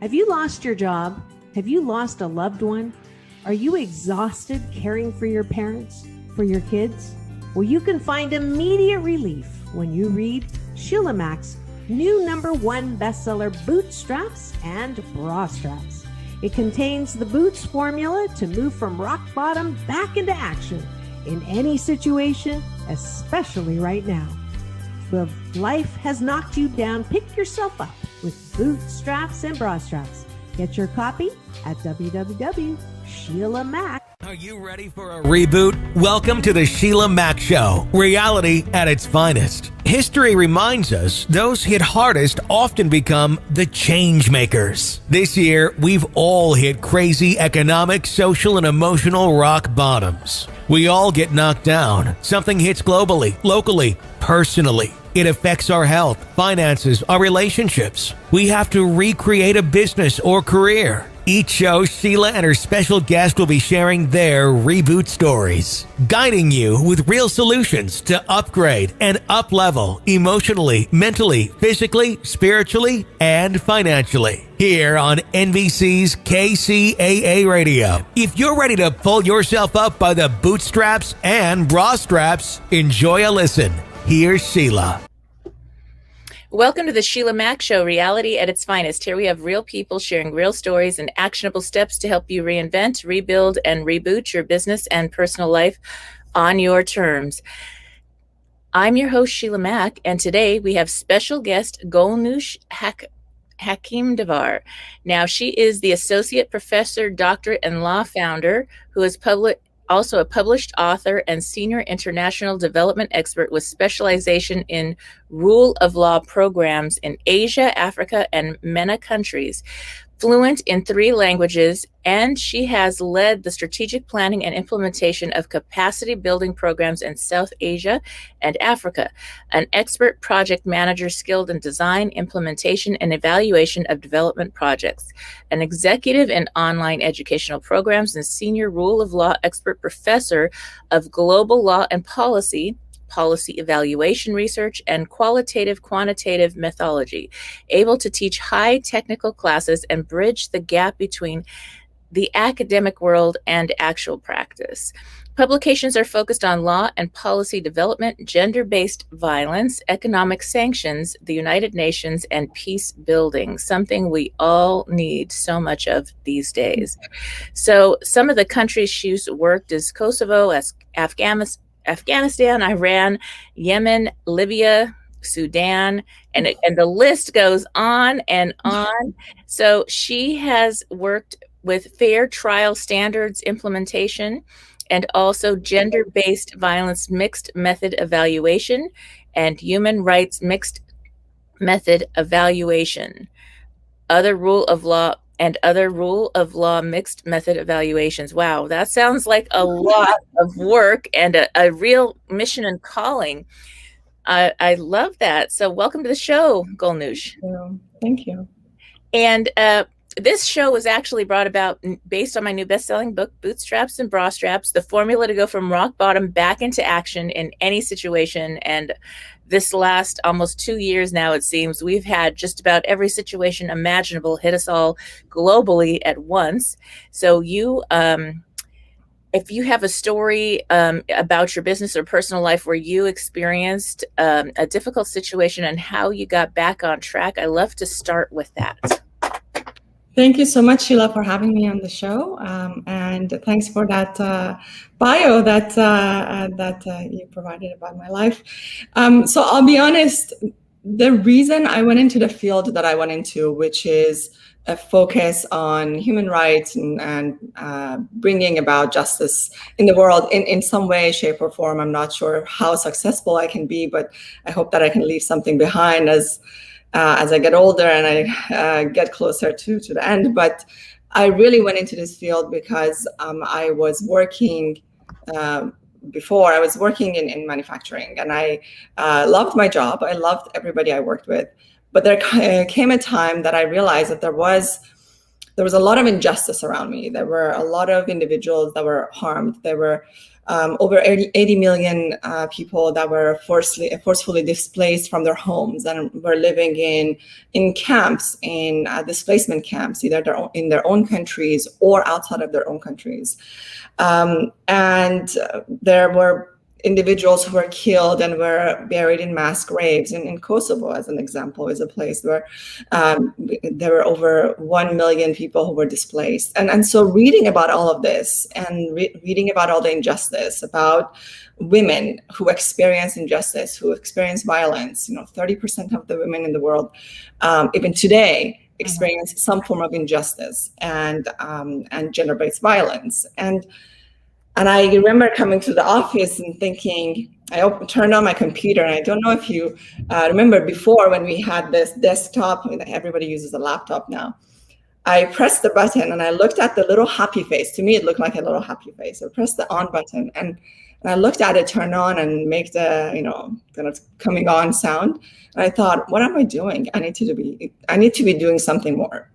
Have you lost your job? Have you lost a loved one? Are you exhausted caring for your parents, for your kids? Well, you can find immediate relief when you read Sheila Mack's new #1 bestseller, Bootstraps and Bra Straps. It contains the Boots formula to move from rock bottom back into action in any situation, especially right now. If life has knocked you down, pick yourself up with Bootstraps and Bra Straps. Get your copy at www.SheilaMack. Are you ready for a reboot? Welcome to the Sheila Mack Show, reality at its finest. History reminds us those hit hardest often become the change makers. This year, we've all hit crazy economic, social, and emotional rock bottoms. We all get knocked down. Something hits globally, locally, personally. It affects our health, finances, our relationships. We have to recreate a business or career. Each show, Sheila and her special guest will be sharing their reboot stories, guiding you with real solutions to upgrade and up-level emotionally, mentally, physically, spiritually, and financially. Here on NBC's KCAA Radio. If you're ready to pull yourself up by the bootstraps and bra straps, enjoy a listen. Here's Sheila. Welcome to the Sheila Mack Show, reality at its finest. Here we have real people sharing real stories and actionable steps to help you reinvent, rebuild, and reboot your business and personal life on your terms. I'm your host, Sheila Mack, and today we have special guest Golnoosh Hakimdavar. Now, she is the Associate Professor, Doctorate, and Law Founder who is also a published author and senior international development expert with specialization in rule of law programs in Asia, Africa, and MENA countries. Fluent in 3 languages, and she has led the strategic planning and implementation of capacity building programs in South Asia and Africa, an expert project manager skilled in design, implementation, and evaluation of development projects, an executive in online educational programs, and senior rule of law expert professor of global law and policy evaluation research, and quantitative methodology, able to teach high technical classes and bridge the gap between the academic world and actual practice. Publications are focused on law and policy development, gender-based violence, economic sanctions, the United Nations, and peace building, something we all need so much of these days. So some of the countries she's worked is Kosovo, Afghanistan, Iran, Yemen, Libya, Sudan, and the list goes on and on. So she has worked with fair trial standards implementation and also gender-based violence mixed method evaluation and human rights mixed method evaluation. Other rule of law mixed method evaluations. Wow, that sounds like a lot of work and a real mission and calling. I love that. So welcome to the show, Golnoosh. Thank you. And this show was actually brought about based on my new best-selling book, Bootstraps and Bra Straps, the formula to go from rock bottom back into action in any situation. And this last almost 2 years now, it seems, we've had just about every situation imaginable hit us all globally at once. So you, if you have a story about your business or personal life where you experienced a difficult situation and how you got back on track, I love to start with that. Thank you so much, Sheila, for having me on the show, and thanks for that bio that you provided about my life. So I'll be honest, the reason I went into the field that I went into, which is a focus on human rights and bringing about justice in the world in some way, shape, or form. I'm not sure how successful I can be, but I hope that I can leave something behind as I get older and I get closer to the end. But I really went into this field because I was working before. I was working in manufacturing, and I loved my job. I loved everybody I worked with. But there came a time that I realized that there was a lot of injustice around me. There were a lot of individuals that were harmed. There were over 80 million people that were forcefully displaced from their homes and were living in camps, in displacement camps, either in their own countries or outside of their own countries. And there were individuals who were killed and were buried in mass graves. And in Kosovo, as an example, is a place where there were over 1 million people who were displaced. And so reading about all of this and reading about all the injustice, about women who experience injustice, who experience violence, 30% of the women in the world, even today, experience some form of injustice and gender-based violence. And I remember coming to the office and thinking, I turned on my computer, and I don't know if you remember before when we had this desktop, everybody uses a laptop now. I pressed the button and I looked at the little happy face. To me, it looked like a little happy face. I pressed the on button and I looked at it turn on and make the, kind of coming on sound. And I thought, what am I doing? I need to be doing something more.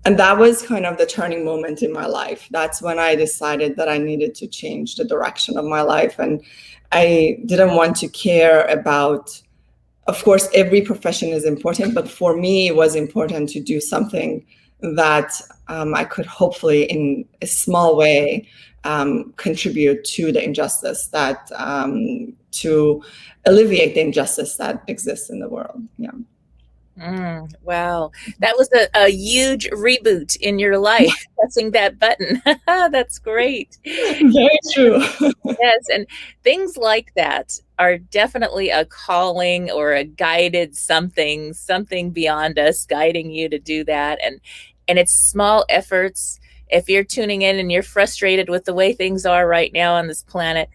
And that was kind of the turning moment in my life. That's when I decided that I needed to change the direction of my life. And I didn't want to care about, of course, every profession is important, but for me, it was important to do something that I could hopefully, in a small way, contribute to the injustice that, to alleviate the injustice that exists in the world. Yeah. Wow. That was a huge reboot in your life, pressing that button. That's great. Very true. Yes. And things like that are definitely a calling or a guided something beyond us guiding you to do that. And it's small efforts. If you're tuning in and you're frustrated with the way things are right now on this planet,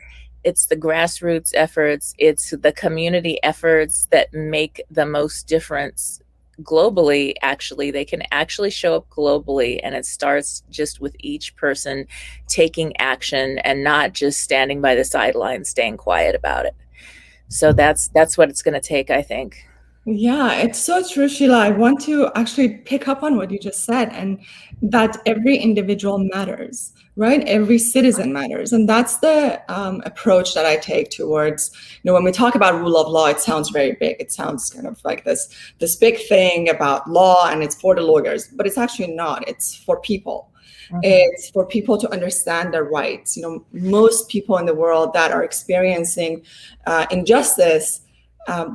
it's the grassroots efforts, it's the community efforts that make the most difference globally. Actually, they can actually show up globally, and it starts just with each person taking action and not just standing by the sidelines, staying quiet about it. So that's what it's going to take, I think. Yeah, it's so true, Sheila. I want to actually pick up on what you just said, and that every individual matters, right? Every citizen matters. And that's the approach that I take towards, when we talk about rule of law, it sounds very big. It sounds kind of like this big thing about law, and it's for the lawyers, but it's actually not. It's for people. It's for people to understand their rights. Most people in the world that are experiencing injustice,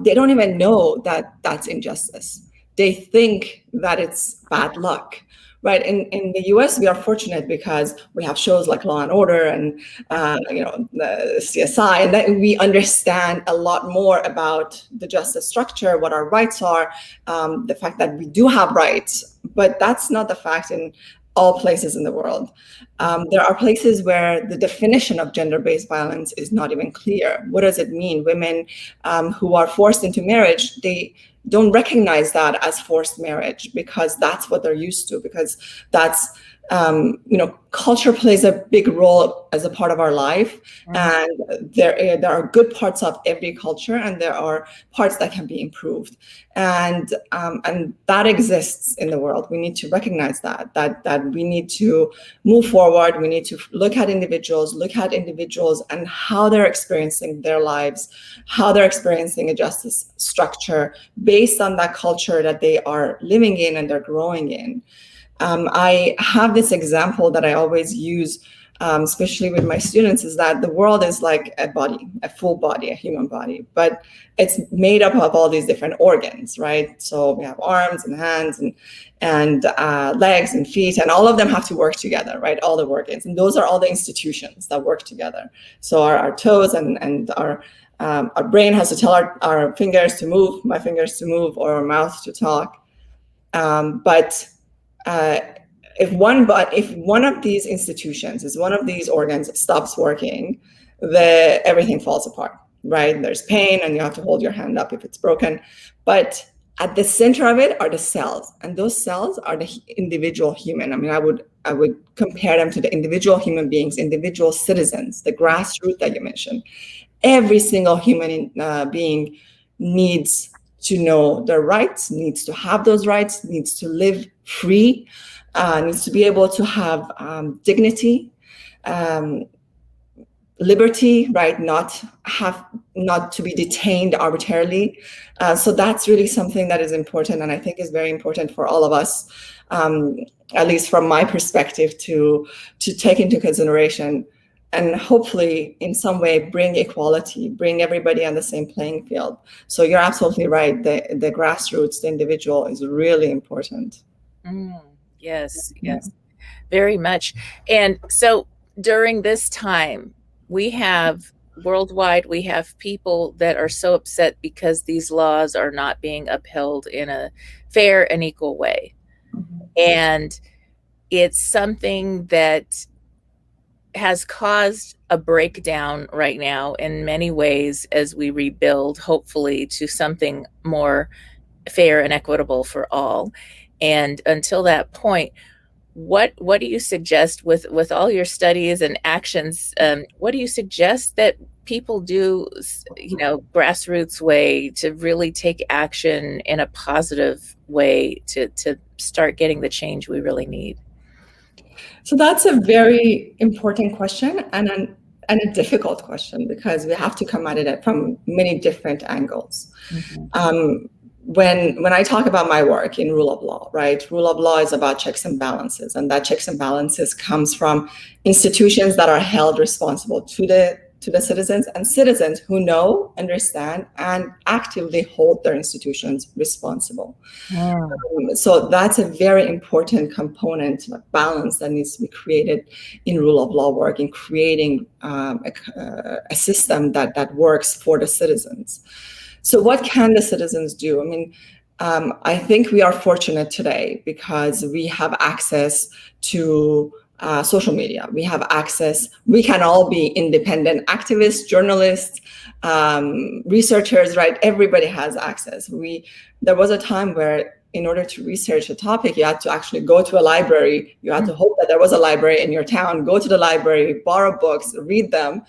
they don't even know that that's injustice. They think that it's bad luck, right? In the US, we are fortunate because we have shows like Law and Order and the CSI, and that we understand a lot more about the justice structure, what our rights are, the fact that we do have rights. But that's not the fact in all places in the world. There are places where the definition of gender-based violence is not even clear. What does it mean? Women who are forced into marriage, they don't recognize that as forced marriage because that's what they're used to, because that's, culture plays a big role as a part of our life. And there are good parts of every culture, and there are parts that can be improved. And that exists in the world. We need to recognize that we need to move forward. We need to look at individuals and how they're experiencing their lives, how they're experiencing a justice structure based on that culture that they are living in and they're growing in. I have this example that I always use, especially with my students, is that the world is like a body, a full body, a human body, but it's made up of all these different organs, right? So we have arms and hands and legs and feet, and all of them have to work together, right? All the organs, and those are all the institutions that work together. So our toes and our brain has to tell our fingers to move, my fingers to move, or our mouth to talk. But if one of these institutions, is one of these organs stops working, everything falls apart, right? There's pain, and you have to hold your hand up if it's broken. But at the center of it are the cells, and those cells are the individual human. I mean, I would compare them to the individual human beings, individual citizens, the grassroots that you mentioned. Every single human being needs to know their rights, needs to have those rights, needs to live free, needs to be able to have dignity. liberty, right? Not to be detained arbitrarily. So that's really something that is important, and I think is very important for all of us, at least from my perspective, to take into consideration, and hopefully in some way bring equality, bring everybody on the same playing field. So you're absolutely right. The grassroots, the individual, is really important. Yes, very much. And so during this time, we have worldwide, we have people that are so upset because these laws are not being upheld in a fair and equal way. And it's something that has caused a breakdown right now in many ways as we rebuild, hopefully, to something more fair and equitable for all. And until that point, what do you suggest with all your studies and actions? What do you suggest that people do, grassroots way to really take action in a positive way to start getting the change we really need? So that's a very important question and a difficult question, because we have to come at it from many different angles. When I talk about my work in rule of law, right? Rule of law is about checks and balances, and that checks and balances comes from institutions that are held responsible to the citizens, and citizens who know, understand, and actively hold their institutions responsible. So that's a very important component, balance that needs to be created in rule of law work, in creating a system that works for the citizens. So what can the citizens do? I mean, I think we are fortunate today because we have access to social media. We have access. We can all be independent activists, journalists, researchers, right? Everybody has access. There was a time where in order to research a topic, you had to actually go to a library. You had to hope that there was a library in your town, go to the library, borrow books, read them.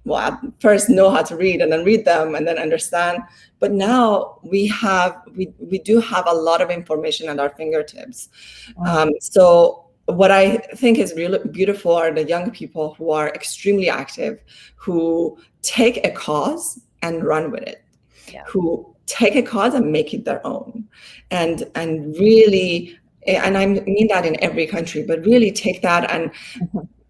Well, first know how to read and then read them and then understand. But now we do have a lot of information at our fingertips. So what I think is really beautiful are the young people who are extremely active, who take a cause and run with it, who take a cause and make it their own, and really, and I mean that in every country, but really take that and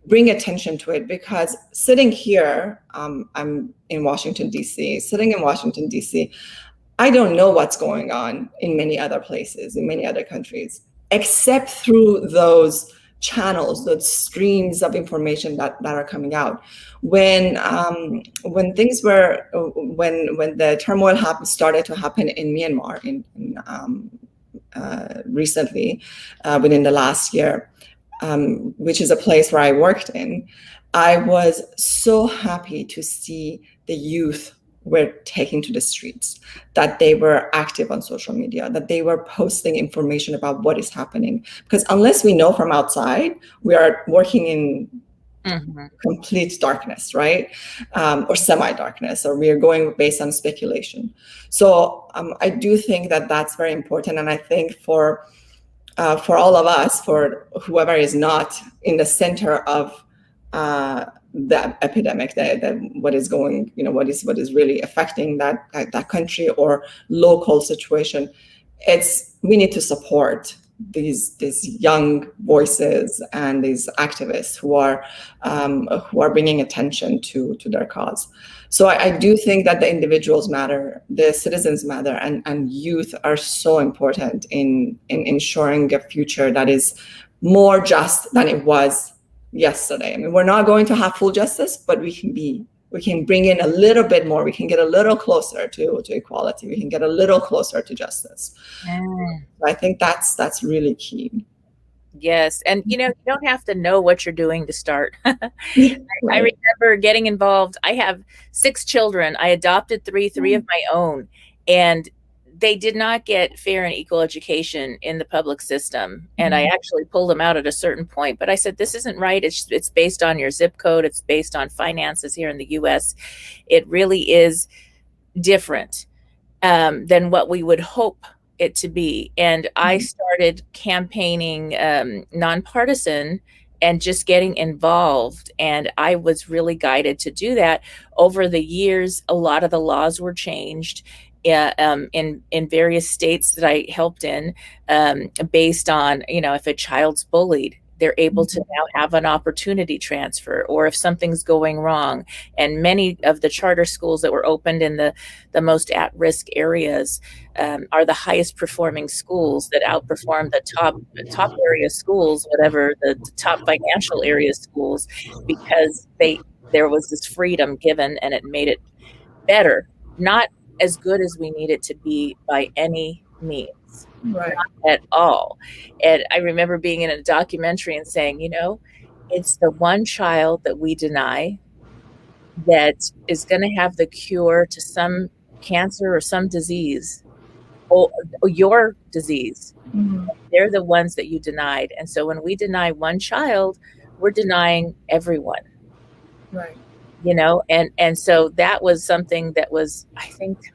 bring attention to it. Because sitting here, I'm in Washington, D.C., I don't know what's going on in many other places, in many other countries, except through those channels, those streams of information that are coming out. When things were, when the turmoil started to happen in Myanmar recently, within the last year, which is a place where I worked in, I was so happy to see the youth were taking to the streets, that they were active on social media, that they were posting information about what is happening. Because unless we know from outside, we are working in complete darkness, right? Or semi-darkness, or we are going based on speculation. So I do think that that's very important. And I think for all of us, for whoever is not in the center of the epidemic, what is going, what is really affecting that country or local situation, we need to support these young voices and these activists who are bringing attention to their cause. So I do think that the individuals matter, the citizens matter, and youth are so important in ensuring a future that is more just than it was yesterday. I mean, we're not going to have full justice, but we can bring in a little bit more. We can get a little closer to equality. We can get a little closer to justice. I think that's really key. Yes. And, you don't have to know what you're doing to start. I remember getting involved. I have 6 children. I adopted 3 of my own, and they did not get fair and equal education in the public system. And I actually pulled them out at a certain point. But I said, this isn't right. It's based on your zip code. It's based on finances here in the U.S. It really is different than what we would hope it to be. And I started campaigning nonpartisan just getting involved. And I was really guided to do that. Over the years, a lot of the laws were changed in various states that I helped in, based on, if a child's bullied, they're able to now have an opportunity transfer, or if something's going wrong. And many of the charter schools that were opened in the most at-risk areas are the highest performing schools that outperform the top area schools, whatever the top financial area schools, because there was this freedom given, and it made it better, not as good as we need it to be by any means. Right. Not at all. And I remember being in a documentary and saying, it's the one child that we deny that is going to have the cure to some cancer or some disease, or your disease. Mm-hmm. They're the ones that you denied. And so when we deny one child, we're denying everyone. Right. And so that was something that was, I think,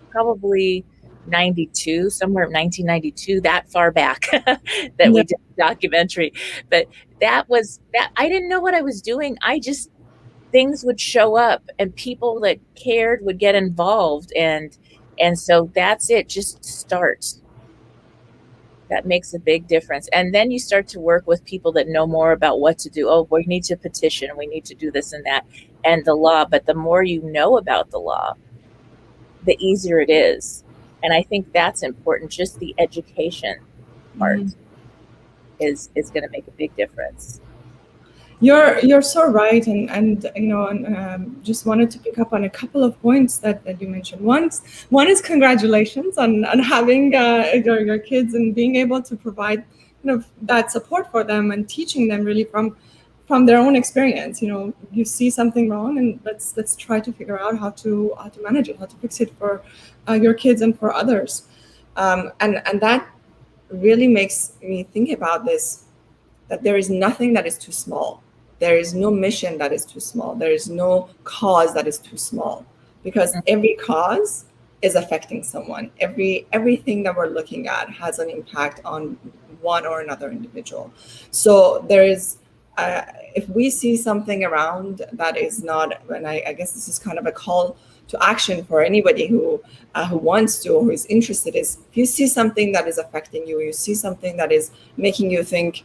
probably 92, somewhere 1992, that far back, that we did the documentary. But that I didn't know what I was doing. Things would show up, and people that cared would get involved. And so that's it. Just start. That makes a big difference. And then you start to work with people that know more about what to do. Oh, we need to petition, we need to do this and that, and the law. But the more you know about the law, the easier it is. And I think that's important. Just the education part is going to make a big difference. You're so right, and just wanted to pick up on a couple of points that you mentioned. One is congratulations on having your kids and being able to provide that support for them and teaching them really from their own experience. You see something wrong, and let's try to figure out how to manage it, how to fix it for your kids and for others, and that really makes me think about this, that there is nothing that is too small. There is no mission that is too small. There is no cause that is too small, because every cause is affecting someone. Everything that we're looking at has an impact on one or another individual. So there is, if we see something around that is not, and I guess this is kind of a call to action for anybody who wants to or who is interested, is if you see something that is affecting you, you see something that is making you think,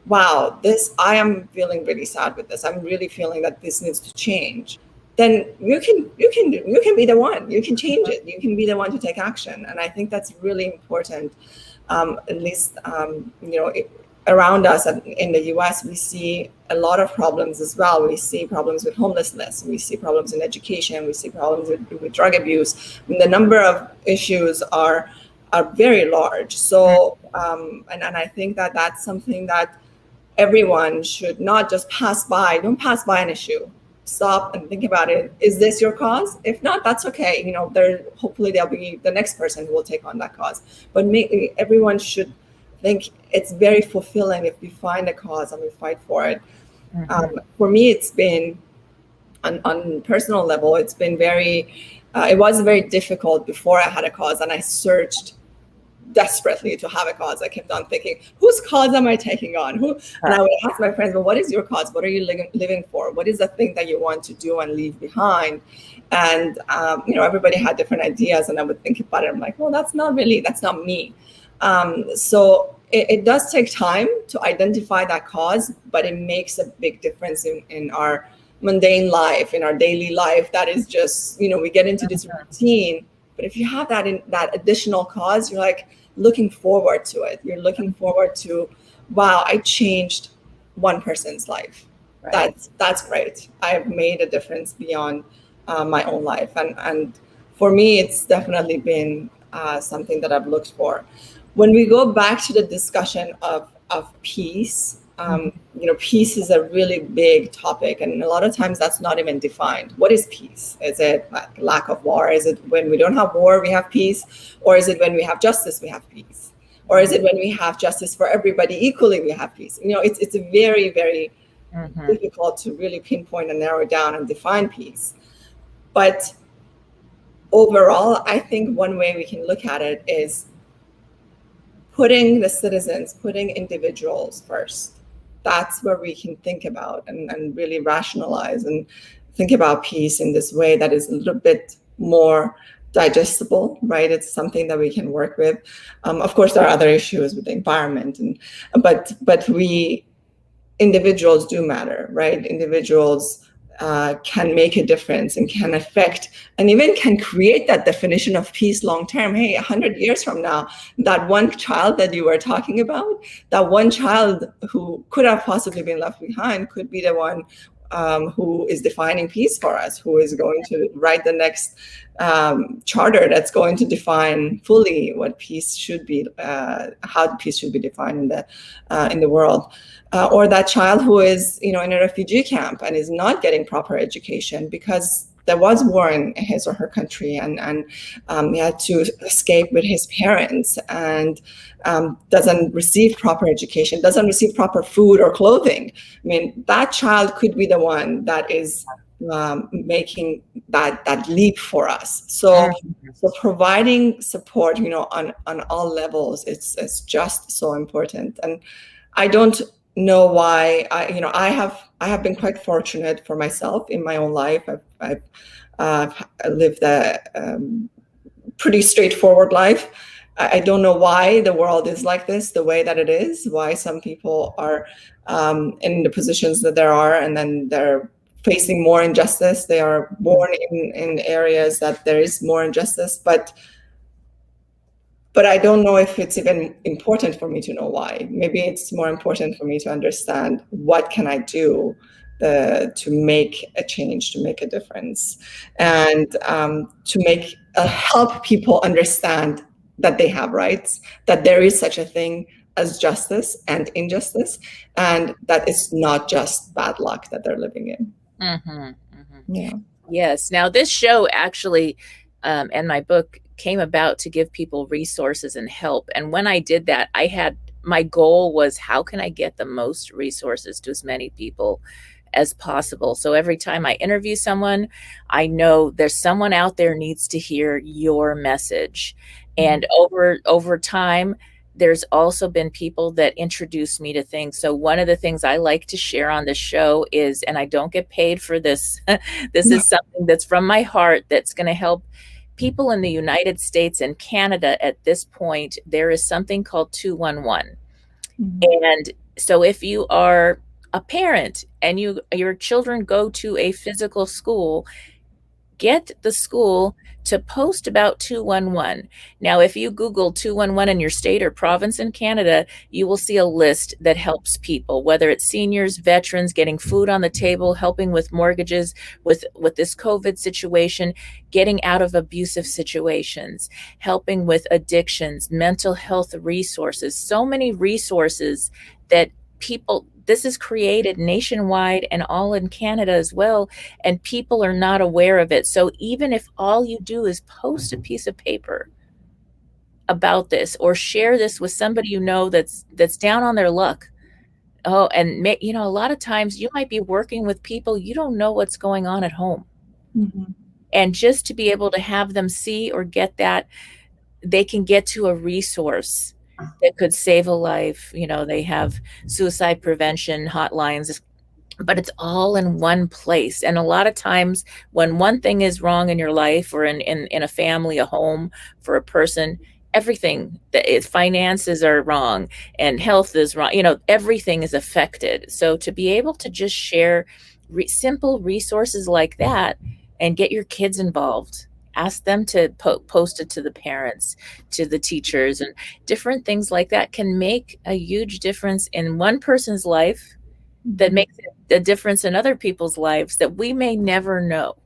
wow, I am feeling really sad with this. I'm really feeling that this needs to change. Then you can be the one. You can change it. You can be the one to take action. And I think that's really important. At least around us in the U.S., we see a lot of problems as well. We see problems with homelessness. We see problems in education. We see problems with drug abuse. The number of issues are very large. So and I think that that's something that everyone should not just pass by. Don't pass by an issue. Stop and think about it. Is this your cause? If not, that's okay. Hopefully there'll be the next person who will take on that cause. But everyone should think it's very fulfilling if we find a cause and we fight for it. For me, it's been on personal level. It's been it was very difficult before I had a cause, and I searched desperately to have a cause. I kept on thinking, whose cause am I taking on? And I would ask my friends, well, what is your cause? What are you living for? What is the thing that you want to do and leave behind? And everybody had different ideas, and I would think about it. I'm like, well, that's not me. So it does take time to identify that cause, but it makes a big difference in our mundane life, in our daily life. That is just, we get into this routine. But if you have that additional cause, you're like looking forward to it. You're looking forward to, wow, I changed one person's life. Right. That's great. I've made a difference beyond my own life. And for me, it's definitely been something that I've looked for. When we go back to the discussion of peace, peace is a really big topic, and a lot of times that's not even defined. What is peace? Is it like lack of war? Is it when we don't have war, we have peace? Or is it when we have justice, we have peace? Or is it when we have justice for everybody equally, we have peace? It's very, very difficult to really pinpoint and narrow down and define peace. But overall, I think one way we can look at it is putting the citizens, putting individuals first. that's where we can think about and really rationalize and think about peace in this way that is a little bit more digestible, right? It's something that we can work with. Of course, there are other issues with the environment, but we individuals do matter, right? Individuals can make a difference and can affect and even can create that definition of peace long term. Hey, 100 years from now, that one child that you were talking about, that one child who could have possibly been left behind could be the one who is defining peace for us, who is going to write the next charter that's going to define fully what peace should be, how peace should be defined in the world. Or that child who is, in a refugee camp and is not getting proper education because there was war in his or her country, and he had to escape with his parents, and doesn't receive proper education, doesn't receive proper food or clothing. I mean, that child could be the one that is making that leap for us. So providing support, on all levels, it's just so important. And I don't know why. I have been quite fortunate for myself in my own life. I've lived a pretty straightforward life. I don't know why the world is like this, the way that it is, why some people are in the positions that there are, and then they're facing more injustice. They are born in areas that there is more injustice, but I don't know if it's even important for me to know why. Maybe it's more important for me to understand what can I do to make a change, to make a difference, and to help people understand that they have rights, that there is such a thing as justice and injustice, and that it's not just bad luck that they're living in. Yeah. Yes. Now, this show actually, and my book came about to give people resources and help. And when I did that, my goal was, how can I get the most resources to as many people as possible? So every time I interview someone, I know there's someone out there needs to hear your message. And over time, there's also been people that introduced me to things. So one of the things I like to share on the show is, and I don't get paid for this, is something that's from my heart that's going to help people in the United States and Canada. At this point, there is something called 211. And so if you are a parent and your children go to a physical school, get the school to post about 211. Now, if you Google 211 in your state or province in Canada, you will see a list that helps people, whether it's seniors, veterans, getting food on the table, helping with mortgages, with this COVID situation, getting out of abusive situations, helping with addictions, mental health resources, so many resources that this is created nationwide and all in Canada as well, and people are not aware of it. So even if all you do is post a piece of paper about this, or share this with somebody you know that's down on their luck. And a lot of times you might be working with people, you don't know what's going on at home. And just to be able to have them see or get that, they can get to a resource that could save a life. They have suicide prevention hotlines, but it's all in one place. And a lot of times when one thing is wrong in your life, or in a family, a home, for a person, everything, finances are wrong and health is wrong, everything is affected. So to be able to just share simple resources like that and get your kids involved, ask them to post it to the parents, to the teachers, and different things like that can make a huge difference in one person's life that makes a difference in other people's lives that we may never know.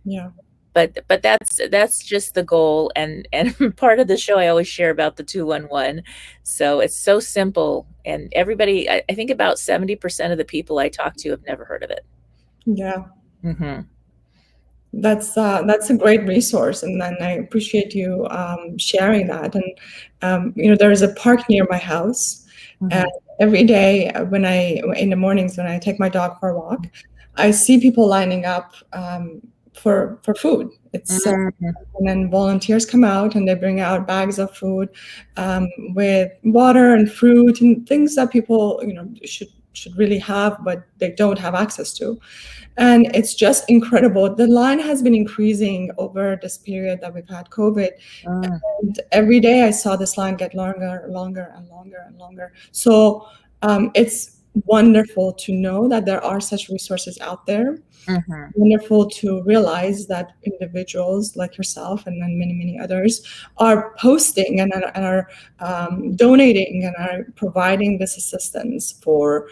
Yeah. But that's just the goal. And part of the show, I always share about the 211. So it's so simple. And everybody, I think about 70% of the people I talk to have never heard of it. Yeah. That's a great resource, and I appreciate you sharing that. And there is a park near my house, and every day in the mornings when I take my dog for a walk, I see people lining up for food. It's and then volunteers come out and they bring out bags of food with water and fruit and things that people should really have, but they don't have access to. And it's just incredible. The line has been increasing over this period that we've had COVID. And every day I saw this line get longer, longer, and longer, and longer. So it's wonderful to know that there are such resources out there. Wonderful to realize that individuals like yourself and then many, many others are posting and are donating and are providing this assistance for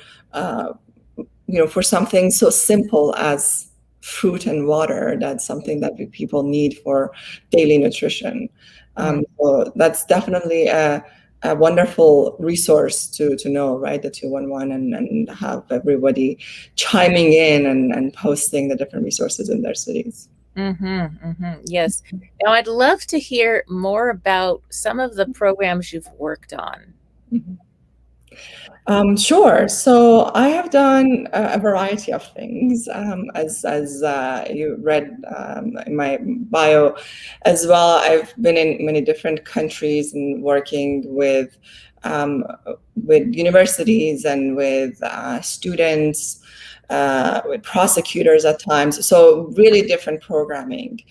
for something so simple as fruit and water. That's something that people need for daily nutrition. So that's definitely a wonderful resource to know, right? The 211 and have everybody chiming in and posting the different resources in their cities. Yes. Now I'd love to hear more about some of the programs you've worked on. Sure. So I have done a variety of things, as you read in my bio as well. I've been in many different countries and working with universities and with students, with prosecutors at times. So really different programming.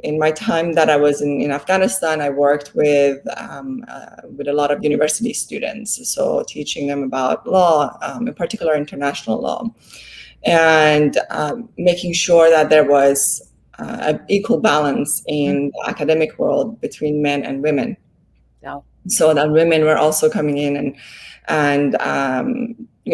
In my time that I was in Afghanistan, I worked with a lot of university students, so teaching them about law, in particular international law, and making sure that there was an equal balance in the academic world between men and women. So that women were also coming in and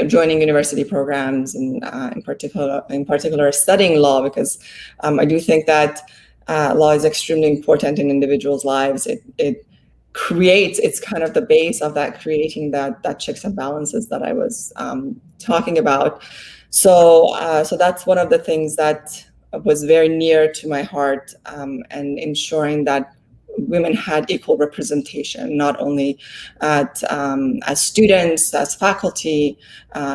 joining university programs, and in particular studying law, because I do think that law is extremely important in individuals' lives. It creates, it's kind of the base of that, creating that checks and balances that I was talking about. So that's one of the things that was very near to my heart, and ensuring that women had equal representation, not only as students, as faculty,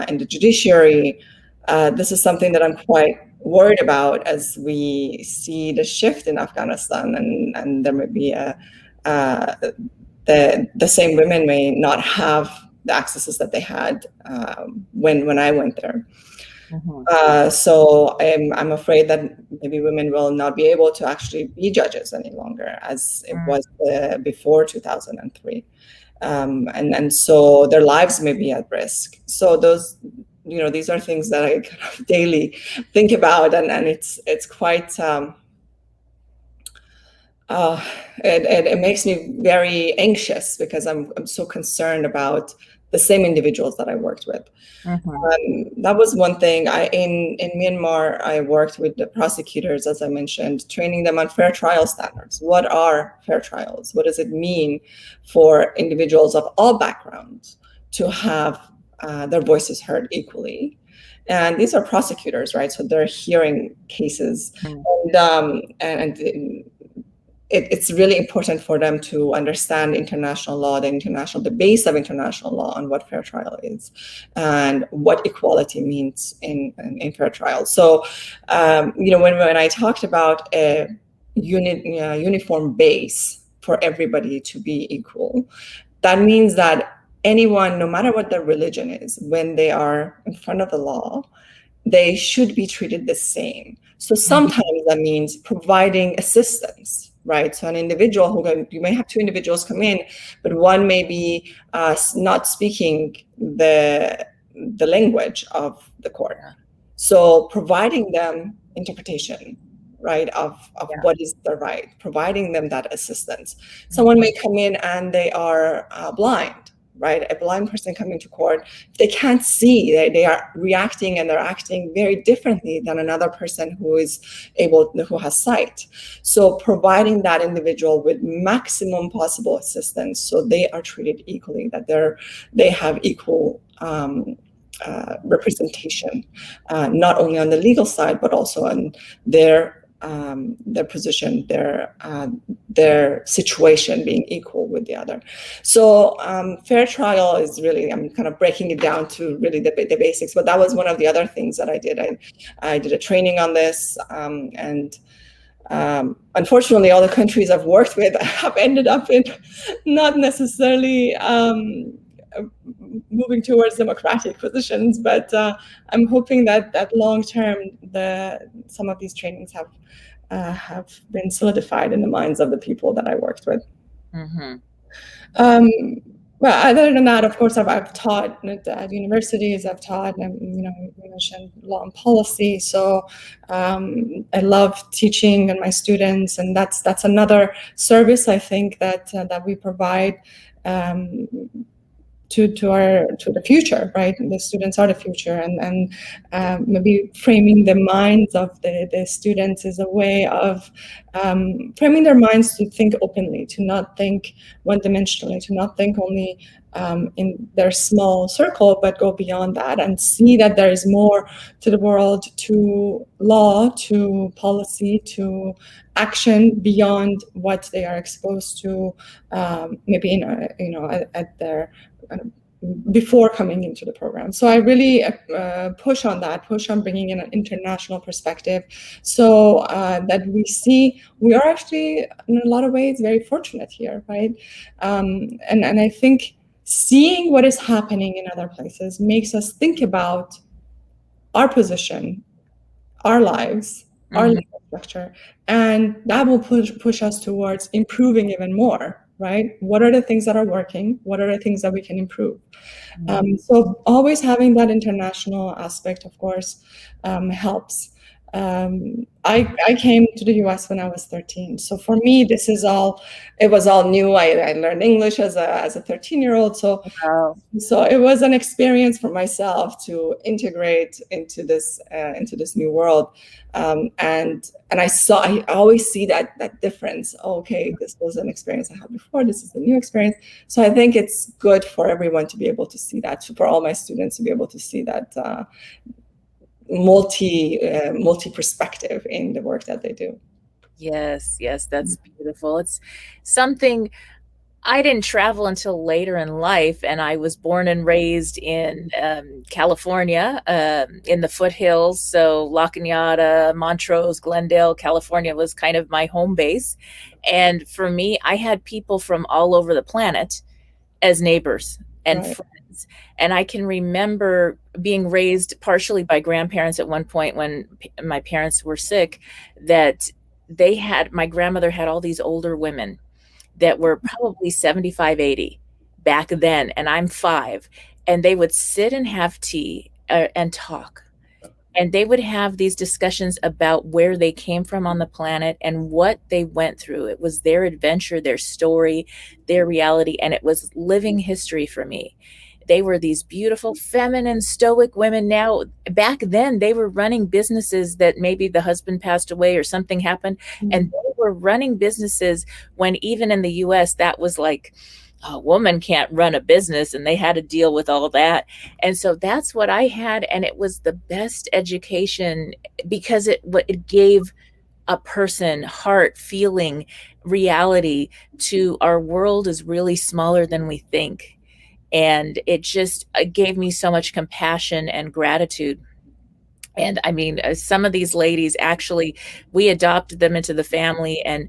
in the judiciary. This is something that I'm quite worried about as we see the shift in Afghanistan, and there may be the same women may not have the accesses that they had when I went there. So I'm afraid that maybe women will not be able to actually be judges any longer, as it was before 2003. And so their lives may be at risk. So those, these are things that I kind of daily think about, and it's quite, it makes me very anxious, because I'm so concerned about the same individuals that I worked with. That was one thing. In Myanmar, I worked with the prosecutors, as I mentioned, training them on fair trial standards. What are fair trials? What does it mean for individuals of all backgrounds to have their voices heard equally? And these are prosecutors, right? So they're hearing cases, and it's really important for them to understand international law, the base of international law on what fair trial is and what equality means in fair trial. So, when I talked about a uniform base for everybody to be equal, that means that anyone, no matter what their religion is, when they are in front of the law, they should be treated the same. So sometimes that means providing assistance, right? So an individual you may have two individuals come in, but one may be not speaking the language of the court. So providing them interpretation, right, of what is the right, providing them that assistance. Someone may come in and they are blind, right? A blind person coming to court, they can't see, they are reacting and they're acting very differently than another person who has sight. So providing that individual with maximum possible assistance, so they are treated equally, that they have equal representation, not only on the legal side, but also on their position, their situation being equal with the other. So fair trial is really, I'm kind of breaking it down to really the basics, but that was one of the other things that I did. I did a training on this, and unfortunately all the countries I've worked with have ended up in not necessarily moving towards democratic positions. But I'm hoping that long term, some of these trainings have been solidified in the minds of the people that I worked with. Well, other than that, of course, I've taught at universities. I've taught, you mentioned law and policy. So I love teaching and my students, and that's another service I think that we provide to the future, right? The students are the future, and maybe framing the minds of the students is a way of framing their minds to think openly, to not think one-dimensionally, to not think only in their small circle, but go beyond that and see that there is more to the world, to law, to policy, to action beyond what they are exposed to, maybe at their before coming into the program. So I really push on bringing in an international perspective, so that we see we are actually in a lot of ways very fortunate here, right? And I think seeing what is happening in other places makes us think about our position, our lives, our legal structure, and that will push us towards improving even more. Right? What are the things that are working? What are the things that we can improve? So always having that international aspect, of course, helps. I came to the US when I was 13. So for me, it was all new. I learned English as a 13-year-old. So it was an experience for myself to integrate into this new world. And I always see that difference. Okay, this was an experience I had before. This is the new experience. So I think it's good for everyone to be able to see that, for all my students to be able to see that multi perspective in the work that they do. Yes, that's beautiful. It's something I didn't travel until later in life, and I was born and raised in California, in the foothills. So La Cañada, Montrose, Glendale, California was kind of my home base. And for me, I had people from all over the planet as neighbors and friends. And I can remember being raised partially by grandparents at one point when my parents were sick, that my grandmother had all these older women that were probably 75, 80 back then, and I'm 5, and they would sit and have tea and talk. And they would have these discussions about where they came from on the planet and what they went through. It was their adventure, their story, their reality, and it was living history for me. They were these beautiful, feminine, stoic women. Now, back then, they were running businesses that maybe the husband passed away or something happened. And they were running businesses when even in the US, that was like, a woman can't run a business, and they had to deal with all that. And so that's what I had. And it was the best education because it gave a person heart, feeling, reality to our world is really smaller than we think. And it gave me so much compassion and gratitude. And I mean, some of these ladies, actually, we adopted them into the family, and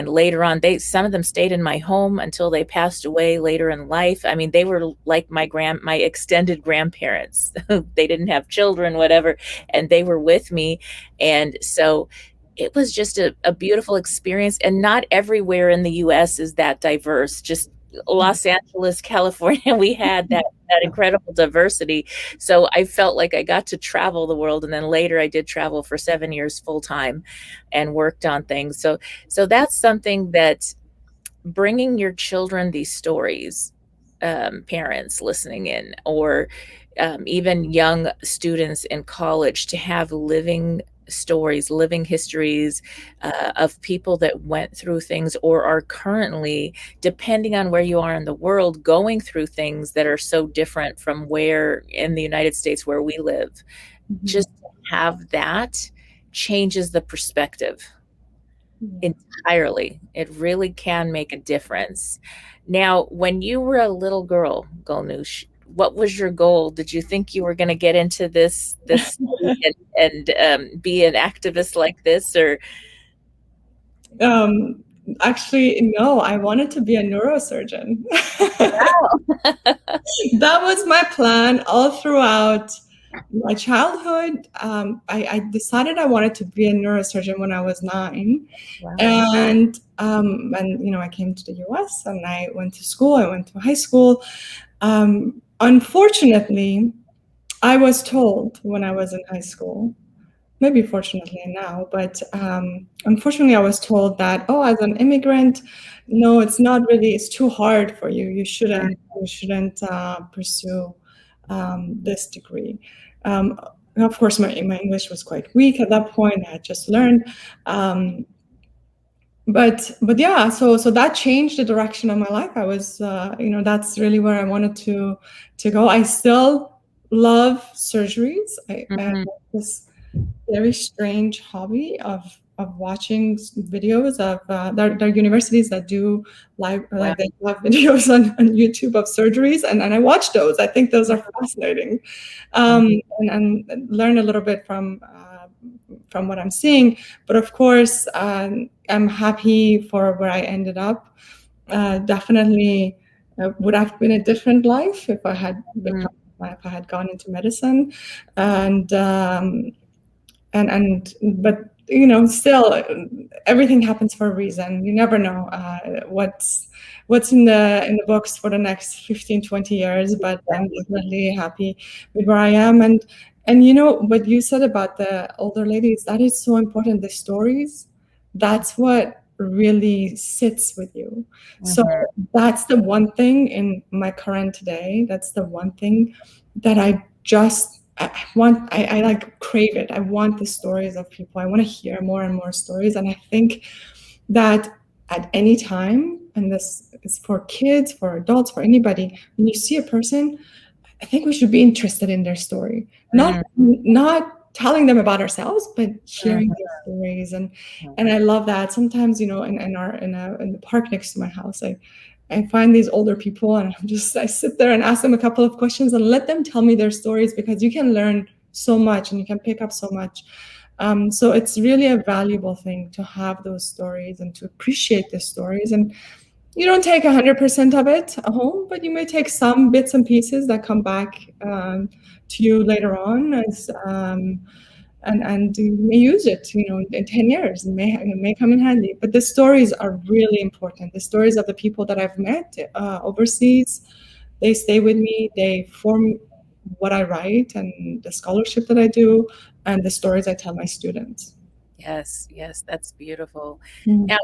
later on, some of them stayed in my home until they passed away later in life. I mean, they were like my extended grandparents. They didn't have children, whatever, and they were with me. And so it was just a beautiful experience. And not everywhere in the US is that diverse. Just Los Angeles, California, we had that incredible diversity. So I felt like I got to travel the world. And then later I did travel for 7 years full time and worked on things. So that's something that bringing your children these stories, parents listening in, or even young students in college, to have living stories, living histories of people that went through things or are currently, depending on where you are in the world, going through things that are so different from where in the United States where we live. Just to have that changes the perspective entirely. It really can make a difference. Now, when you were a little girl, Golnoosh, what was your goal? Did you think you were going to get into this and be an activist like this, or? Actually, no, I wanted to be a neurosurgeon. That was my plan all throughout my childhood. I decided I wanted to be a neurosurgeon when I was 9. Wow. And I came to the US and I went to school. I went to high school. Unfortunately, I was told when I was in high school, maybe fortunately now, but unfortunately I was told that, oh, as an immigrant, no, it's too hard for you. You shouldn't pursue this degree. Of course, my English was quite weak at that point. I had just learned. But yeah, so that changed the direction of my life. I was, that's really where I wanted to go. I still love surgeries. I have this very strange hobby of watching videos of there are universities that do they have videos on YouTube of surgeries, and I watch those. I think those are fascinating, and learn a little bit from what I'm seeing. But of course, I'm happy for where I ended up. Definitely would have been a different life if I had gone into medicine, but still everything happens for a reason. You never know what's in the books for the next 15-20 years, but I'm definitely happy with where I am. And what you said about the older ladies, that is so important. The stories, that's what really sits with you. So that's the one thing in my current day, that's the one thing that I like crave it. I want the stories of people. I want to hear more and more stories. And I think that at any time, and this is for kids, for adults, for anybody, when you see a person, I think we should be interested in their story. Not telling them about ourselves, but hearing their stories. And I love that. Sometimes, in the park next to my house, I find these older people and I sit there and ask them a couple of questions and let them tell me their stories, because you can learn so much and you can pick up so much. So it's really a valuable thing to have those stories and to appreciate the stories. And you don't take 100% of it home, but you may take some bits and pieces that come back to you later on as and you may use it, in 10 years. It may come in handy. But the stories are really important. The stories of the people that I've met overseas, they stay with me. They form what I write and the scholarship that I do and the stories I tell my students. Yes, that's beautiful. Now,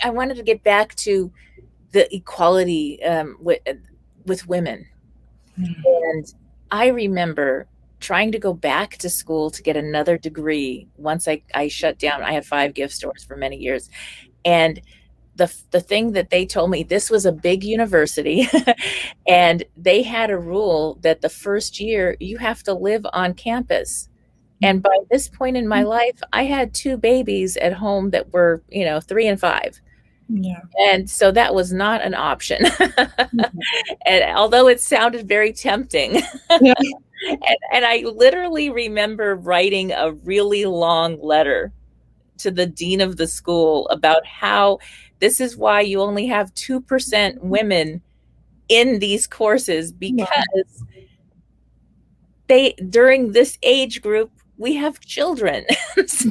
I wanted to get back to the equality with women. And I remember trying to go back to school to get another degree once I shut down. I had 5 gift stores for many years. And the thing that they told me, this was a big university, and they had a rule that the first year you have to live on campus. And by this point in my life, I had 2 babies at home that were, 3 and 5. Yeah. And so that was not an option. And although it sounded very tempting, and I literally remember writing a really long letter to the dean of the school about how this is why you only have 2% women in these courses, because during this age group, we have children. So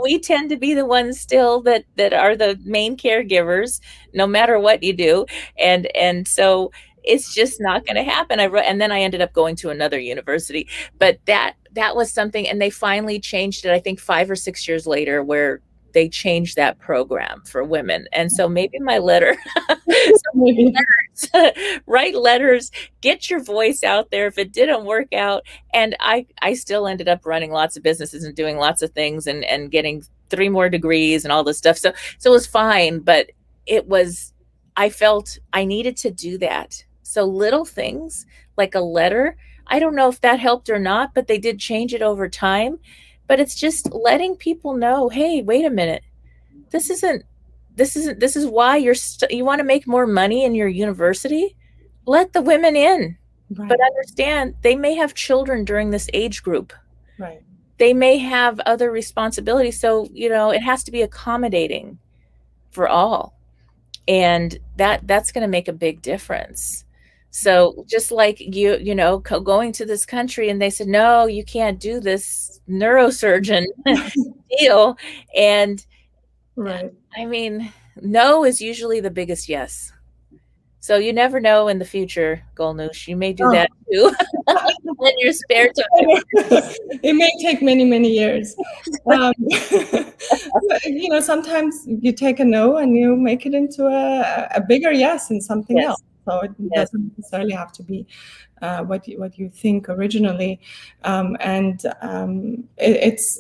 we tend to be the ones still that are the main caregivers, no matter what you do. And so it's just not going to happen. And then I ended up going to another university, but that was something, and they finally changed it, I think 5 or 6 years later, where they changed that program for women. And so maybe my letter, write letters, get your voice out there if it didn't work out. And I still ended up running lots of businesses and doing lots of things and getting 3 more degrees and all this stuff. So it was fine, but I felt I needed to do that. So little things like a letter, I don't know if that helped or not, but they did change it over time. But it's just letting people know, hey, wait a minute. This is why you want to make more money in your university. Let the women in, but understand they may have children during this age group. Right. They may have other responsibilities. So, it has to be accommodating. for all. And that's going to make a big difference. So just like you know, going to this country and they said, no, you can't do this neurosurgeon deal. And Right. I mean, no is usually the biggest yes. So you never know in the future, Golnoosh, you may do Oh. that too in your spare time. It may take many, many years. You know, sometimes you take a no and you make it into a bigger yes in something Yes. else. So it Yes. doesn't necessarily have to be what you think originally. It's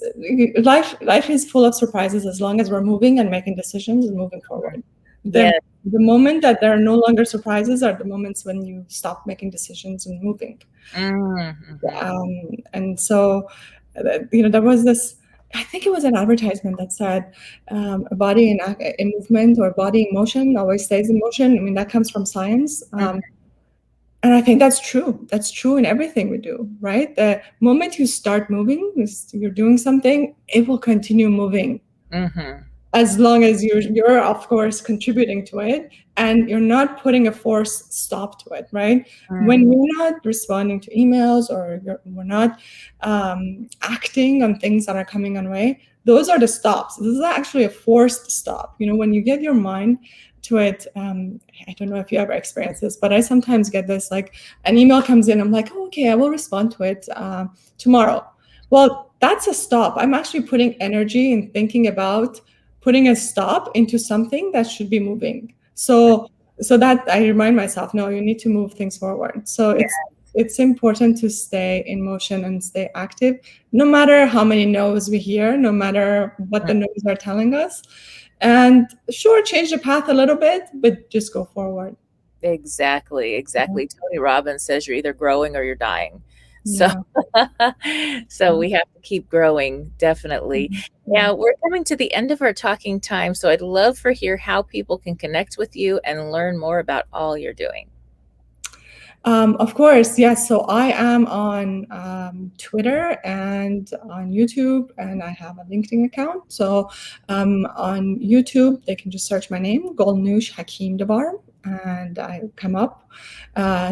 life is full of surprises as long as we're moving and making decisions and moving forward. Yes. The moment that there are no longer surprises are the moments when you stop making decisions and moving. Mm-hmm. And so, you know, there was this, I think it was an advertisement that said a body in movement or body in motion always stays in motion. I mean, that comes from science. And I think that's true. That's true in everything we do, right? The moment you start moving, you're doing something, it will continue moving. Mm-hmm. As long as you're of course contributing to it and you're not putting a forced stop to it, right? When you're not responding to emails or we're not acting on things that are coming our way, those are the stops. This is actually a forced stop. You know, when you get your mind to it, I don't know if you ever experience this, but I sometimes get this, like an email comes in, I'm like, oh, okay, I will respond to it tomorrow. Well, that's a stop. I'm actually putting energy in thinking about putting a stop into something that should be moving. So that I remind myself, no, you need to move things forward. So it's important to stay in motion and stay active, no matter how many no's we hear, no matter what the no's are telling us. And sure, change the path a little bit, but just go forward. Exactly. Tony Robbins says you're either growing or you're dying. So, so we have to keep growing, definitely. Now, we're coming to the end of our talking time, so I'd love to hear how people can connect with you and learn more about all you're doing. Of course, yes. So I am on Twitter and on YouTube, and I have a LinkedIn account. So on YouTube, they can just search my name, Golnoosh Hakimdavar, and I come up.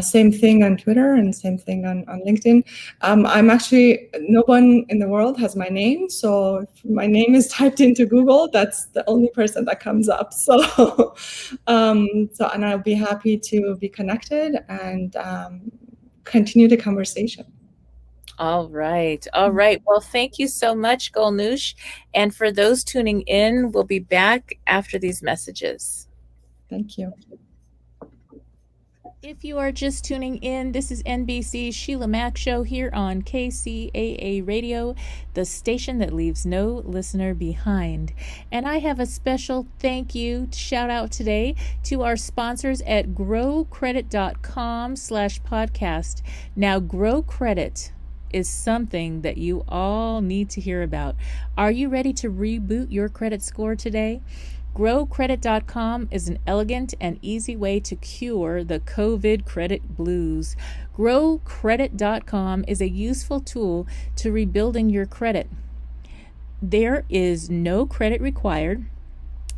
Same thing on Twitter and same thing on LinkedIn. I'm actually, no one in the world has my name. So if my name is typed into Google, that's the only person that comes up. So, and I'll be happy to be connected and continue the conversation. All right. Well, thank you so much, Golnoosh. And for those tuning in, we'll be back after these messages. Thank you. If you are just tuning in, this is NBC's Sheila Mack Show here on KCAA Radio, the station that leaves no listener behind. And I have a special thank you shout out today to our sponsors at growcredit.com/podcast. Now, Grow Credit is something that you all need to hear about. Are you ready to reboot your credit score today? GrowCredit.com is an elegant and easy way to cure the COVID credit blues. GrowCredit.com is a useful tool to rebuilding your credit. There is no credit required.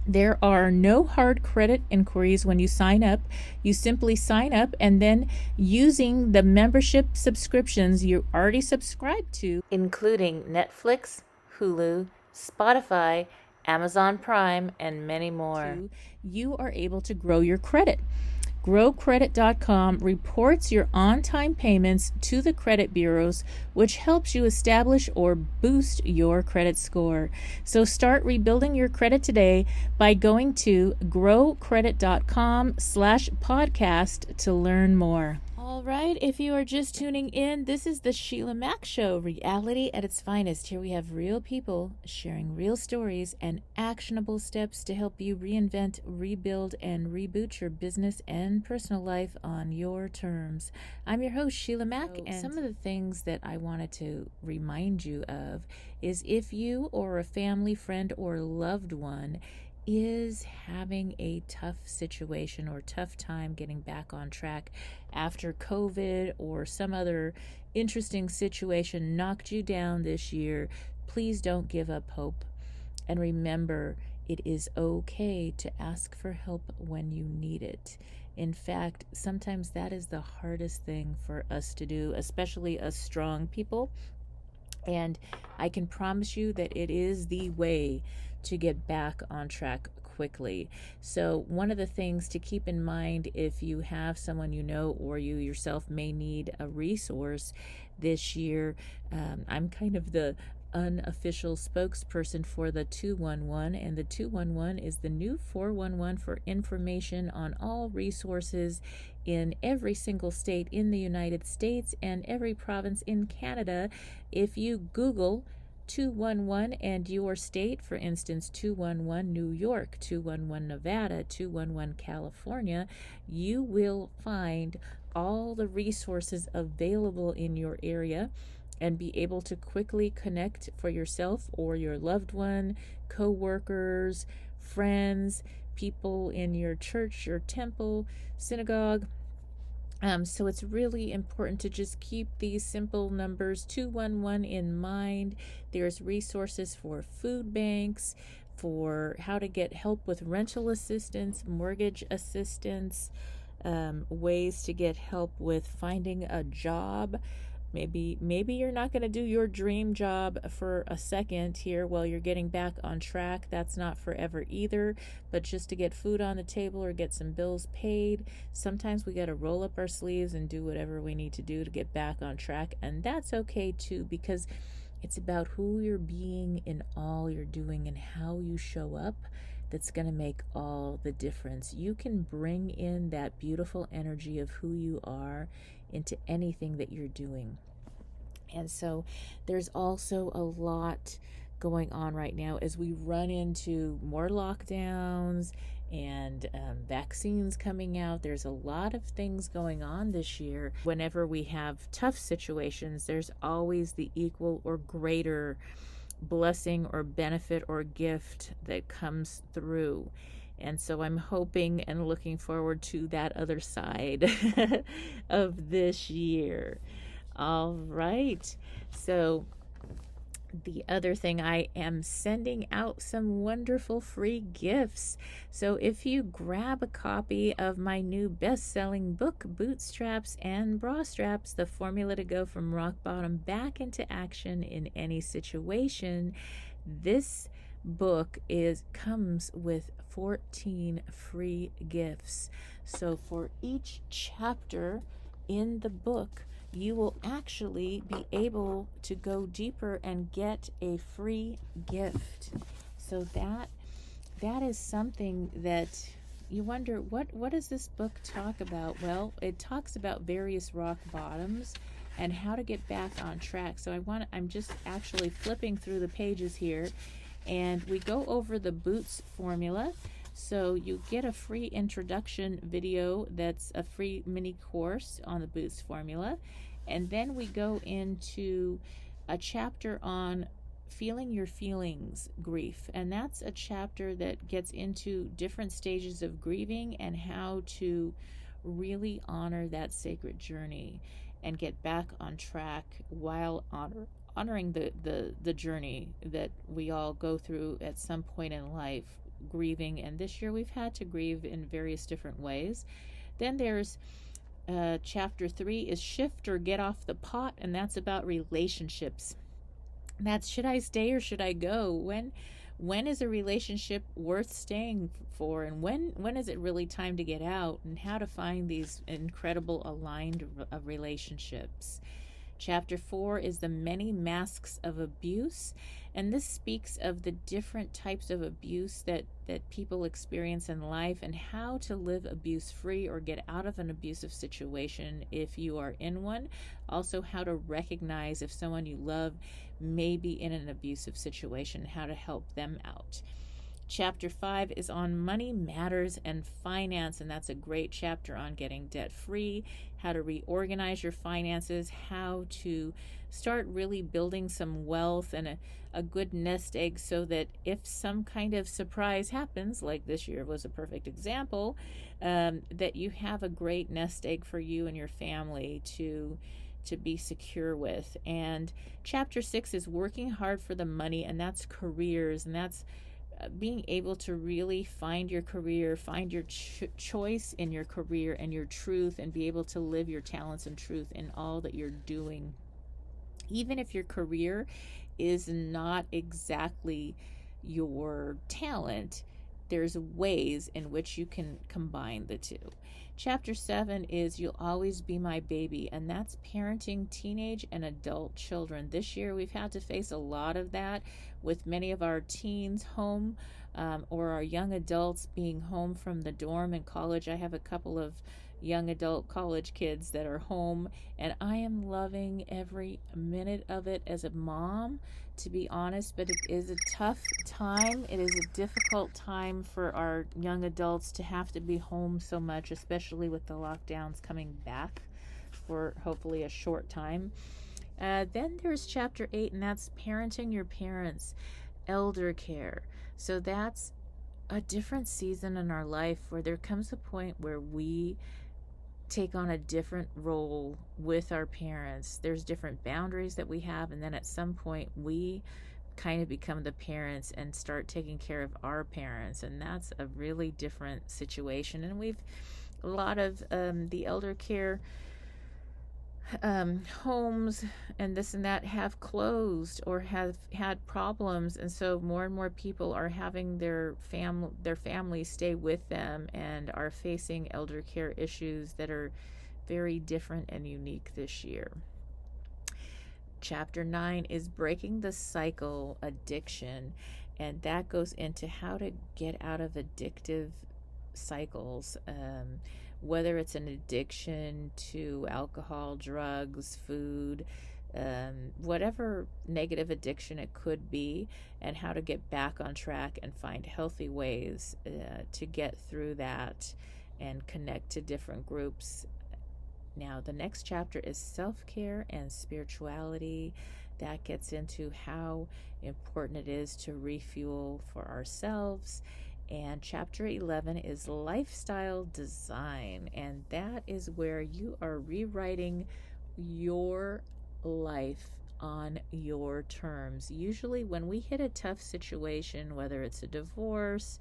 There are no hard credit inquiries when you sign up. You simply sign up and then using the membership subscriptions you already subscribed to, including Netflix, Hulu, Spotify, Amazon Prime, and many more, you are able to grow your credit. GrowCredit.com reports your on-time payments to the credit bureaus, which helps you establish or boost your credit score. So start rebuilding your credit today by going to growcredit.com/podcast to learn more. All right, if you are just tuning in, this is the Sheila Mack Show, reality at its finest. Here we have real people sharing real stories and actionable steps to help you reinvent, rebuild, and reboot your business and personal life on your terms. I'm your host, Sheila Mack, and some of the things that I wanted to remind you of is if you or a family, friend, or loved one is having a tough situation or tough time getting back on track after COVID or some other interesting situation knocked you down this year, please don't give up hope. And remember, it is okay to ask for help when you need it. In fact, sometimes that is the hardest thing for us to do, especially us strong people. And I can promise you that it is the way to get back on track quickly. So one of the things to keep in mind if you have someone you know or you yourself may need a resource this year, I'm kind of the unofficial spokesperson for the 211, and the 211 is the new 411 for information on all resources in every single state in the United States and every province in Canada. If you Google 211 and your state, for instance, 211 New York, 211 Nevada, 211 California, you will find all the resources available in your area and be able to quickly connect for yourself or your loved one, co-workers, friends, people in your church, your temple, synagogue. So it's really important to just keep these simple numbers 211 in mind. There's resources for food banks, for how to get help with rental assistance, mortgage assistance, ways to get help with finding a job. Maybe you're not going to do your dream job for a second here while you're getting back on track. That's not forever either. But just to get food on the table or get some bills paid, sometimes we got to roll up our sleeves and do whatever we need to do to get back on track. And that's okay too, because it's about who you're being in all you're doing and how you show up that's going to make all the difference. You can bring in that beautiful energy of who you are into anything that you're doing. And so there's also a lot going on right now as we run into more lockdowns and vaccines coming out. There's a lot of things going on this year. Whenever we have tough situations, there's always the equal or greater blessing or benefit or gift that comes through. And so I'm hoping and looking forward to that other side of this year. All right. So the other thing, I am sending out some wonderful free gifts. So if you grab a copy of my new best-selling book, Bootstraps and Bra Straps, The Formula to Go from Rock Bottom Back into Action in Any Situation, this book comes with 14 free gifts. So for each chapter in the book, you will actually be able to go deeper and get a free gift. So that is something that you wonder, what does this book talk about? Well, it talks about various rock bottoms and how to get back on track. So I'm just actually flipping through the pages here, and we go over the Boots formula. So you get a free introduction video that's a free mini course on the Boots formula. And then we go into a chapter on feeling your feelings, grief. And that's a chapter that gets into different stages of grieving and how to really honor that sacred journey and get back on track while honoring the journey that we all go through at some point in life, grieving. And this year we've had to grieve in various different ways. Then there's chapter 3 is shift or get off the pot, and that's about relationships. That's, should I stay or should I go? When is a relationship worth staying for, and when is it really time to get out, and how to find these incredible aligned relationships. Chapter 4 is the many masks of abuse, and this speaks of the different types of abuse that people experience in life and how to live abuse-free or get out of an abusive situation if you are in one. Also, how to recognize if someone you love may be in an abusive situation, how to help them out. Chapter 5 is on money matters and finance, and that's a great chapter on getting debt-free, how to reorganize your finances, how to start really building some wealth and a good nest egg so that if some kind of surprise happens, like this year was a perfect example, that you have a great nest egg for you and your family to be secure with. And chapter 6 is working hard for the money, and that's careers, and that's being able to really find your career, find your choice in your career and your truth, and be able to live your talents and truth in all that you're doing. Even if your career is not exactly your talent, there's ways in which you can combine the two. Chapter 7 is You'll Always Be My Baby, and that's parenting teenage and adult children. This year we've had to face a lot of that, with many of our teens home, or our young adults being home from the dorm in college. I have a couple of young adult college kids that are home, and I am loving every minute of it as a mom, to be honest, but it is a tough time. It is a difficult time for our young adults to have to be home so much, especially with the lockdowns coming back for hopefully a short time. Then there's chapter 8, and that's parenting your parents, elder care. So that's a different season in our life where there comes a point where we take on a different role with our parents. There's different boundaries that we have, and then at some point we kind of become the parents and start taking care of our parents, and that's a really different situation. And we've a lot of the elder care homes and this and that have closed or have had problems, and so more and more people are having their families stay with them and are facing elder care issues that are very different and unique this year. Chapter 9 is Breaking the Cycle, Addiction, and that goes into how to get out of addictive cycles, whether it's an addiction to alcohol, drugs, food, whatever negative addiction it could be, and how to get back on track and find healthy ways to get through that and connect to different groups. Now, the next chapter is self-care and spirituality. That gets into how important it is to refuel for ourselves. And chapter 11 is lifestyle design, and that is where you are rewriting your life on your terms. Usually when we hit a tough situation, whether it's a divorce,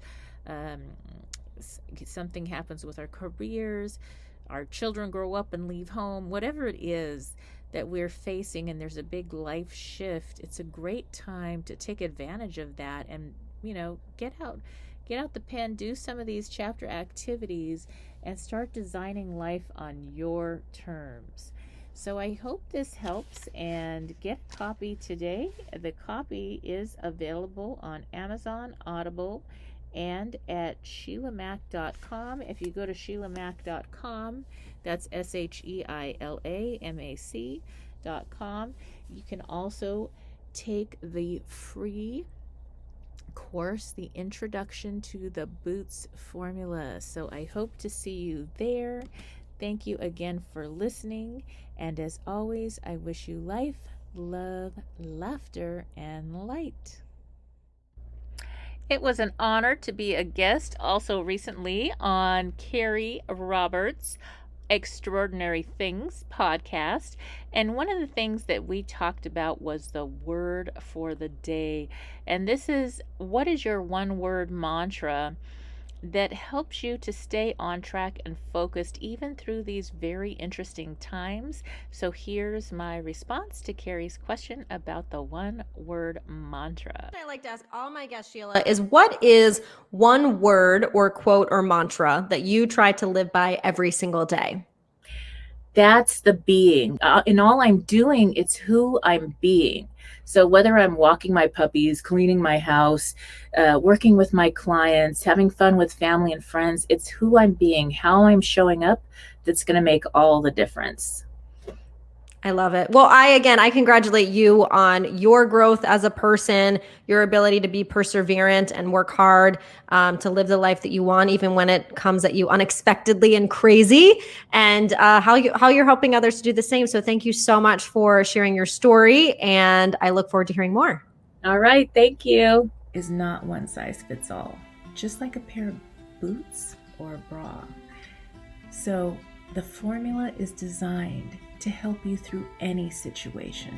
something happens with our careers, our children grow up and leave home, whatever it is that we're facing, and there's a big life shift, it's a great time to take advantage of that and, get out the pen, do some of these chapter activities, and start designing life on your terms. So I hope this helps, and get a copy today. The copy is available on Amazon, Audible, and at SheilaMac.com. If you go to SheilaMac.com, that's SheilaMac.com, you can also take the free course, the Introduction to the Boots Formula. So I hope to see you there. Thank you again for listening, and as always, I wish you life, love, laughter, and light. It was an honor to be a guest also recently on Carrie Roberts' Extraordinary Things podcast, and one of the things that we talked about was the word for the day. And this is, what is your one word mantra that helps you to stay on track and focused even through these very interesting times? So here's my response to Carrie's question about the one word mantra. I like to ask all my guests, Sheila, is what is one word or quote or mantra that you try to live by every single day? That's the being. In all I'm doing, it's who I'm being. So whether I'm walking my puppies, cleaning my house, working with my clients, having fun with family and friends, it's who I'm being, how I'm showing up, that's going to make all the difference. I love it. Well, I congratulate you on your growth as a person, your ability to be perseverant and work hard to live the life that you want, even when it comes at you unexpectedly and crazy, and how you're helping others to do the same. So thank you so much for sharing your story, and I look forward to hearing more. All right. Thank you. Is not one size fits all, just like a pair of boots or a bra. So the formula is designed to help you through any situation.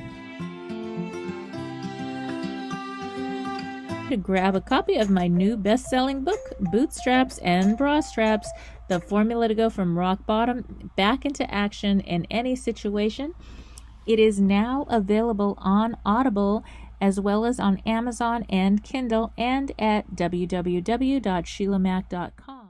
to grab a copy of my new best-selling book, Bootstraps and Bra Straps, the formula to go from rock bottom back into action in any situation. It is now available on Audible as well as on Amazon and Kindle and at www.sheilamac.com.